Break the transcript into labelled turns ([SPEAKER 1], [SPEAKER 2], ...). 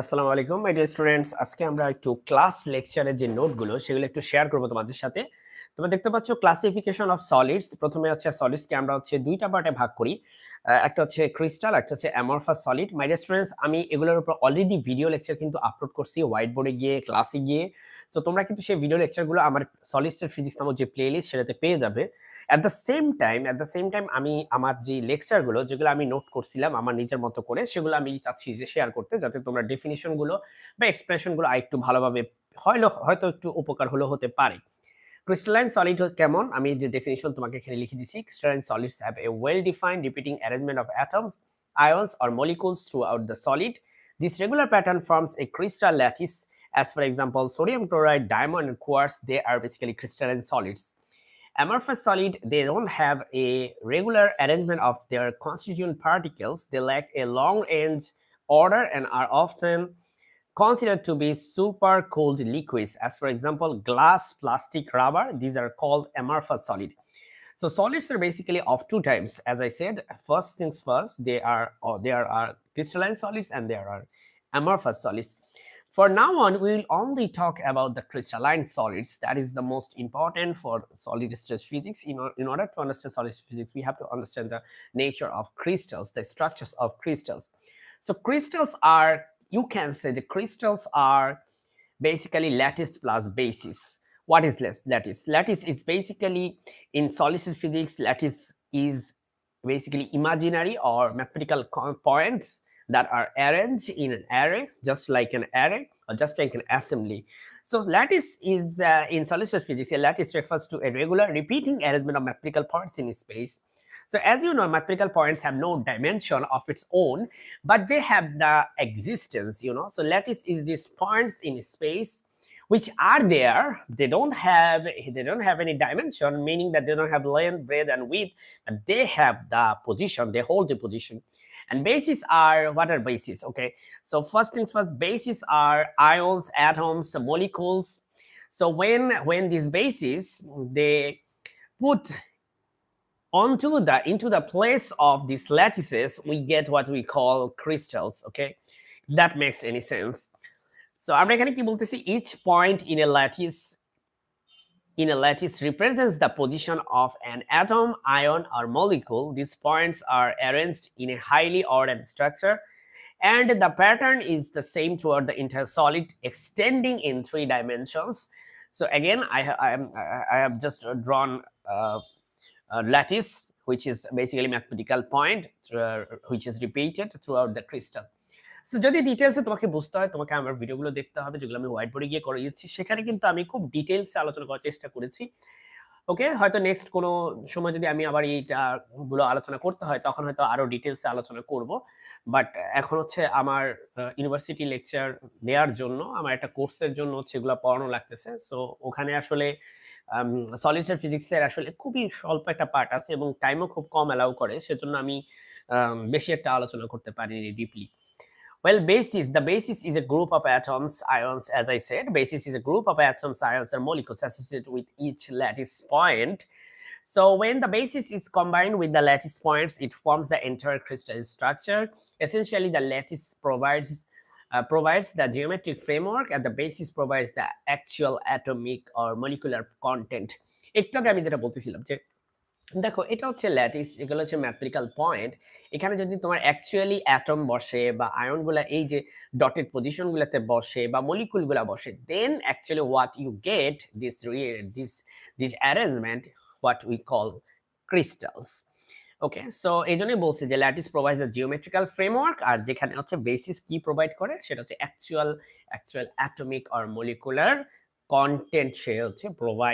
[SPEAKER 1] আসসালামু আলাইকুম my dear students. আজকে আমরা একটু ক্লাস লেকচারের যে নোটগুলো সেগুলো একটু শেয়ার করব তোমাদের সাথে। তোমরা দেখতে পাচ্ছ ক্লাসিফিকেশন অফ সলিডস। প্রথমে হচ্ছে সলিডসকে আমরা হচ্ছে দুইটা পার্টে ভাগ করি। একটা হচ্ছে ক্রিস্টাল, একটা হচ্ছে amorphous solid. My dear students, আমি এগুলোর উপর অলরেডি ভিডিও লেকচার কিন্তু আপলোড করছি হোয়াইট বোর্ডে গিয়ে, ক্লাসে গিয়ে। সো তোমরা কিন্তু সেই ভিডিও লেকচারগুলো আমার সলিডসের ফিজিক্স নামক যে প্লেলিস্ট সেটাতে পেয়ে যাবে। এট দ্য সেম টাইম আমি আমার যে লেকচারগুলো যেগুলো আমি নোট করছিলাম আমার নিজের মতো করে, সেগুলো আমি চাচ্ছি যে শেয়ার করতে, যাতে তোমরা ডেফিনিশন গুলো বা এক্সপ্রেশন গুলো আরেকটু ভালোভাবে হয়তো একটু উপকার হলেও হতে পারে। ক্রিস্টালাইন সলিড কেমন, আমি যে ডেফিনিশন তোমাকে এখানে লিখে দিছি। Crystalline solids have a well defined repeating arrangement of atoms, ions or molecules throughout the solid. This regular pattern forms a crystal lattice. As for example, sodium chloride, diamond and quartz, they are basically crystalline solids. Amorphous solid, they don't have a regular arrangement of their constituent particles. They lack a long range order and are often considered to be super cooled liquids. As for example, glass, plastic, rubber, these are called amorphous solid. So solids are basically of two types. As I said, first things first, there are crystalline solids and there are amorphous solids. For now on, we will only talk about the crystalline solids. That is the most important for solid state physics. In order to understand solid state physics, we have to understand the nature of crystals, the structures of crystals. So crystals are, you can say the crystals are basically lattice plus basis. What is lattice? Lattice is basically, in solid state physics, lattice is basically imaginary or mathematical points that are arranged in an array, just like an array or just like an assembly. So lattice is, in solid state physics, a lattice refers to a regular repeating arrangement of mathematical points in space. So as you know, mathematical points have no dimension of its own, but they have the existence. So lattice is these points in space which are there. They don't have any dimension, meaning that they don't have length, breadth and width, but they have the position, they hold the position. And bases are, what are bases? Okay, so first things first, bases are ions, atoms, molecules. So when these bases, they put into the place of these lattices, we get what we call crystals. Okay, that makes any sense. So আমরা এখানে কি বলতেছি, each point in a lattice represents the position of an atom, ion or molecule. These points are arranged in a highly ordered structure, and the pattern is the same throughout the entire solid, extending in 3 dimensions. So again, I have just drawn lattice, which is basically mathematical point, which is repeated throughout the crystal. So যদি ডিটেইলসে তোমাকে বুঝতে হয়, তোমাকে আমার ভিডিওগুলো দেখতে হবে, যেগুলো আমি হোয়াইট বোর্ডে গিয়ে করিয়েছি। সেখানে কিন্তু আমি খুব ডিটেইলসে আলোচনা করার চেষ্টা করেছি। ওকে, হয়তো নেক্সট কোনো সময় যদি আমি আবার এইটা গুলো আলোচনা করতে হয়, তখন হয়তো আরো ডিটেইলসে আলোচনা করব। বাট এখন হচ্ছে আমার ইউনিভার্সিটি লেকচার নেয়ার জন্য, আমার একটা কোর্সের জন্য হচ্ছে এগুলা পড়ানো লাগতেছে। সো ওখানে আসলে সলিড স্টেট ফিজিক্সের আসলে খুবই স্বল্প একটা পার্ট আছে এবং টাইমও খুব কম অ্যালাউ করে। সেজন্য আমি বেশি একটা আলোচনা করতে পারিনি deeply. Well, the basis is a group of atoms, ions, as I said. Basis is a group of atoms, ions, and molecules associated with each lattice point. So when the basis is combined with the lattice points, it forms the entire crystal structure. Essentially, the lattice provides the geometric framework, and the basis provides the actual atomic or molecular content. একটু আগে আমি যেটা বলতেছিলাম যে, দেখো, এটা হচ্ছে lattice, এগুলো হচ্ছে ম্যাথমেটিক্যাল পয়েন্ট। এখানে যদি তোমার অ্যাকচুয়ালি অ্যাটম বসে বা আয়ন গুলা এই যে ডটেড পজিশন গুলাতে বসে বা মলিকুল গুলা বসে, then actually what you get this arrangement, what we call crystals. Okay, so এই জন্যই বলছি যে lattice provides the geometrical framework, আর যেখানে হচ্ছে বেসিস কি প্রোভাইড করে সেটা হচ্ছে actual atomic or molecular content সে হচ্ছে প্রোভাইড